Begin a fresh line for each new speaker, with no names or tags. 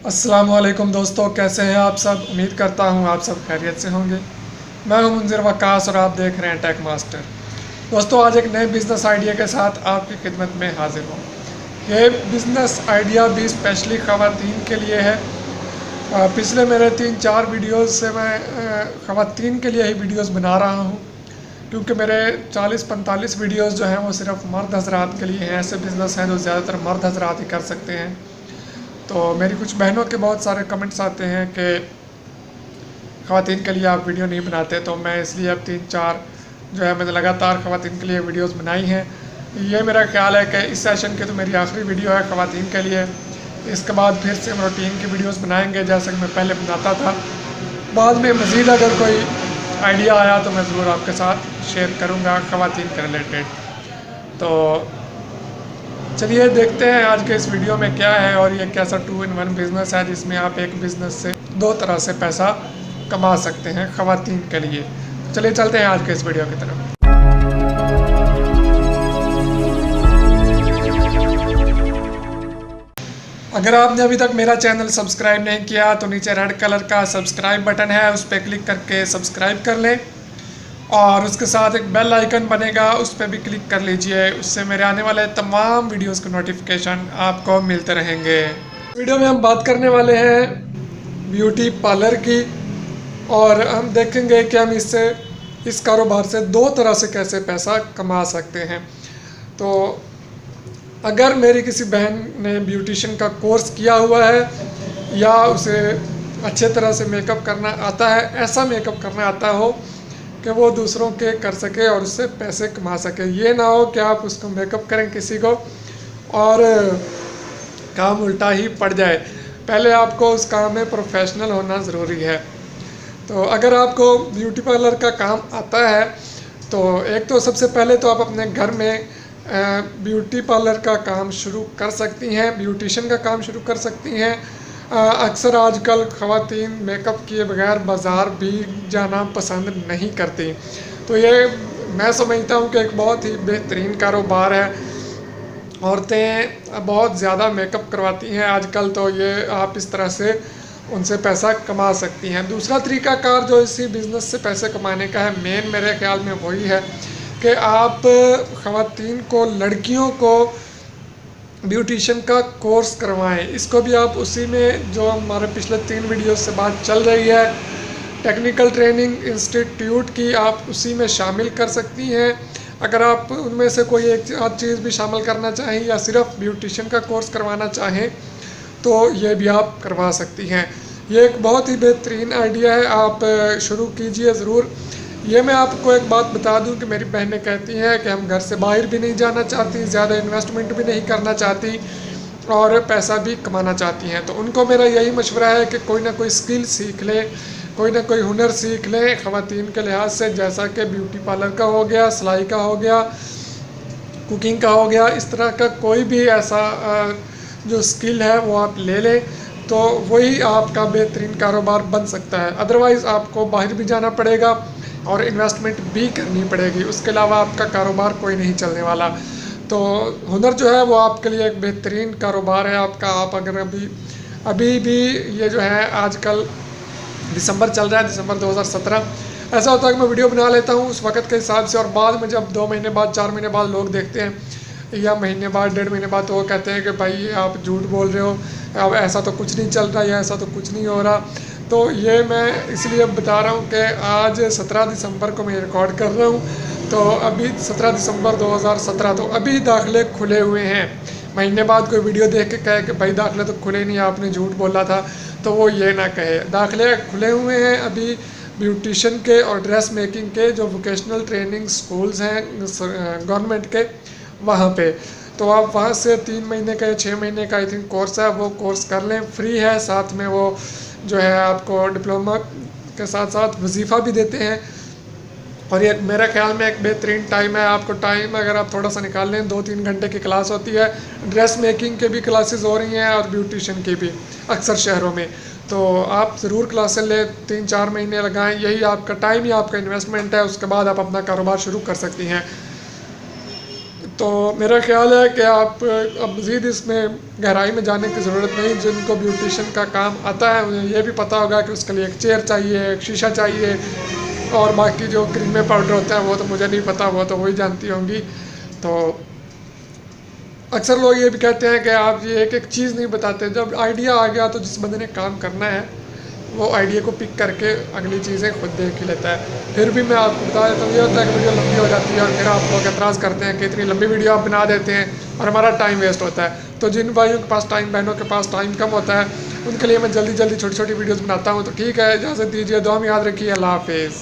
अस्सलाम वालेकुम दोस्तों, कैसे हैं आप सब। उम्मीद करता हूं आप सब खैरियत से होंगे। मैं हूं मुंज़िर वक्कास और आप देख रहे हैं टेक मास्टर। दोस्तों, आज एक नए बिज़नेस आइडिया के साथ आपकी खिदमत में हाजिर हूं। ये बिज़नेस आइडिया भी स्पेशली ख़वातीन के लिए है। पिछले मेरे 3-4 वीडियोस से मैं ख़वातीन के लिए ही वीडियोस बना रहा हूं, क्योंकि मेरे 40-45 वीडियोस जो हैं वो सिर्फ मर्द हज़रात के लिए हैं। ऐसे बिज़नेस हैं जो ज़्यादातर मर्द हज़रात ही कर सकते हैं। तो मेरी कुछ बहनों के बहुत सारे कमेंट्स आते हैं कि ख़वातीन के लिए आप वीडियो नहीं बनाते, तो मैं इसलिए अब 3-4 जो है मैंने लगातार ख़वातीन के लिए वीडियोस बनाई हैं। ये मेरा ख्याल है कि इस सेशन की तो मेरी आखिरी वीडियो है ख़वातीन के लिए। इसके बाद फिर से हम रूटीन की वीडियोस बनाएंगे जैसे कि मैं पहले बनाता था। बाद में मज़ीद अगर कोई आइडिया आया तो मैं ज़रूर आपके साथ शेयर करूँगा ख़वातीन के रिलेटेड। तो चलिए देखते हैं आज के इस वीडियो में क्या है, और ये कैसा 2-in-1 बिज़नेस है जिसमें आप एक बिज़नेस से दो तरह से पैसा कमा सकते हैं ख़वातीन के लिए। चलिए चलते हैं आज के इस वीडियो की तरफ। अगर आपने अभी तक मेरा चैनल सब्सक्राइब नहीं किया तो नीचे रेड कलर का सब्सक्राइब बटन है, उस पर क्लिक करके सब्सक्राइब कर लें, और उसके साथ एक बेल आइकन बनेगा, उस पर भी क्लिक कर लीजिए। उससे मेरे आने वाले तमाम वीडियोस के नोटिफिकेशन आपको मिलते रहेंगे। वीडियो में हम बात करने वाले हैं ब्यूटी पार्लर की, और हम देखेंगे कि हम इस कारोबार से दो तरह से कैसे पैसा कमा सकते हैं। तो अगर मेरी किसी बहन ने ब्यूटिशियन का कोर्स किया हुआ है या उसे अच्छे तरह से मेकअप करना आता है, ऐसा मेकअप करना आता हो कि वो दूसरों के कर सके और उससे पैसे कमा सके। ये ना हो कि आप उसको मेकअप करें किसी को और काम उल्टा ही पड़ जाए। पहले आपको उस काम में प्रोफेशनल होना ज़रूरी है। तो अगर आपको ब्यूटी पार्लर का काम आता है तो एक तो सबसे पहले तो आप अपने घर में ब्यूटी पार्लर का काम शुरू कर सकती हैं, ब्यूटिशियन का काम शुरू कर सकती हैं। अक्सर आजकल ख़वातीन मेकअप किए बगैर बाज़ार भी जाना पसंद नहीं करती, तो ये मैं समझता हूँ कि एक बहुत ही बेहतरीन कारोबार है। औरतें बहुत ज़्यादा मेकअप करवाती हैं आजकल, तो ये आप इस तरह से उनसे पैसा कमा सकती हैं। दूसरा तरीक़ाकार जो इसी बिज़नेस से पैसे कमाने का है, मेन मेरे ख्याल में वही है कि आप ख़वातीन को, लड़कियों को ब्यूटिशियन का कोर्स करवाएं। इसको भी आप उसी में जो हमारे पिछले 3 वीडियो से बात चल रही है टेक्निकल ट्रेनिंग इंस्टीट्यूट की, आप उसी में शामिल कर सकती हैं। अगर आप उनमें से कोई एक चीज़ भी शामिल करना चाहें या सिर्फ ब्यूटिशियन का कोर्स करवाना चाहें तो ये भी आप करवा सकती हैं। ये एक बहुत ही बेहतरीन आइडिया है, आप शुरू कीजिए ज़रूर। ये मैं आपको एक बात बता दूं कि मेरी बहनें कहती हैं कि हम घर से बाहर भी नहीं जाना चाहती, ज़्यादा इन्वेस्टमेंट भी नहीं करना चाहती और पैसा भी कमाना चाहती हैं। तो उनको मेरा यही मशवरा है कि कोई ना कोई स्किल सीख लें, कोई ना कोई हुनर सीख लें ख़वातीन के लिहाज से, जैसा कि ब्यूटी पार्लर का हो गया, सिलाई का हो गया, कुकिंग का हो गया। इस तरह का कोई भी ऐसा जो स्किल है वो आप ले लें तो वही आपका बेहतरीन कारोबार बन सकता है। अदरवाइज़ आपको बाहर भी जाना पड़ेगा और इन्वेस्टमेंट भी करनी पड़ेगी, उसके अलावा आपका कारोबार कोई नहीं चलने वाला। तो हुनर जो है वो आपके लिए एक बेहतरीन कारोबार है आपका। आप अगर अभी भी ये जो है आजकल दिसंबर चल रहा है, दिसंबर 2017, ऐसा होता है कि मैं वीडियो बना लेता हूँ उस वक्त के हिसाब से, और बाद में जब 2 महीने बाद, 4 महीने बाद लोग देखते हैं या महीने बाद, 1.5 महीने बाद, तो वो कहते हैं कि भाई आप झूठ बोल रहे हो, अब ऐसा तो कुछ नहीं चल रहा या ऐसा तो कुछ नहीं हो रहा। तो ये मैं इसलिए बता रहा हूँ कि आज 17 दिसंबर को मैं रिकॉर्ड कर रहा हूँ, तो अभी 17 दिसंबर 2017, तो अभी दाखिले खुले हुए हैं। महीने बाद कोई वीडियो देख के कहे कि भाई दाखिले तो खुले नहीं, आपने झूठ बोला था, तो वो ये ना कहे। दाखिले खुले हुए हैं अभी ब्यूटिशियन के और ड्रेस मेकिंग के, जो वोकेशनल ट्रेनिंग स्कूल्स हैं गवर्नमेंट के, वहाँ पे। तो आप वहाँ से 3 महीने का या 6 महीने का आई थिंक कोर्स है, वो कोर्स कर लें, फ्री है। साथ में वो जो है आपको डिप्लोमा के साथ साथ वजीफ़ा भी देते हैं, और ये मेरे ख्याल में एक बेहतरीन टाइम है। आपको टाइम अगर आप थोड़ा सा निकाल लें, 2-3 घंटे की क्लास होती है। ड्रेस मेकिंग के भी क्लासेस हो रही हैं और ब्यूटिशियन की भी अक्सर शहरों में, तो आप ज़रूर क्लासें लें, 3-4 महीने लगाएं। यही आपका टाइम ही आपका इन्वेस्टमेंट है, उसके बाद आप अपना कारोबार शुरू कर सकती हैं। तो मेरा ख्याल है कि आप अब मज़ीद इसमें गहराई में जाने की ज़रूरत नहीं। जिनको ब्यूटिशियन का काम आता है उन्हें ये भी पता होगा कि उसके लिए एक चेयर चाहिए, एक शीशा चाहिए, और बाकी जो क्रीमें पाउडर होता है वो तो मुझे नहीं पता, वो तो वही जानती होंगी। तो अक्सर लोग ये भी कहते हैं कि आप ये एक एक चीज़ नहीं बताते। जब आइडिया आ गया तो जिस बंदे ने काम करना है वो आइडिया को पिक करके अगली चीज़ें खुद देख ही लेता है। फिर भी मैं आपको बता देता हूँ, ये होता है कि वीडियो लंबी हो जाती है और फिर आप लोग एतराज़ करते हैं कि इतनी लंबी वीडियो आप बना देते हैं और हमारा टाइम वेस्ट होता है। तो जिन भाइयों के पास टाइम, बहनों के पास टाइम कम होता है, उनके लिए मैं जल्दी जल्दी छोटी छोटी वीडियोज़ बनाता हूँ। तो ठीक है, इजाज़त दीजिए, दुआ में याद रखिए, अल्लाह हाफिज़।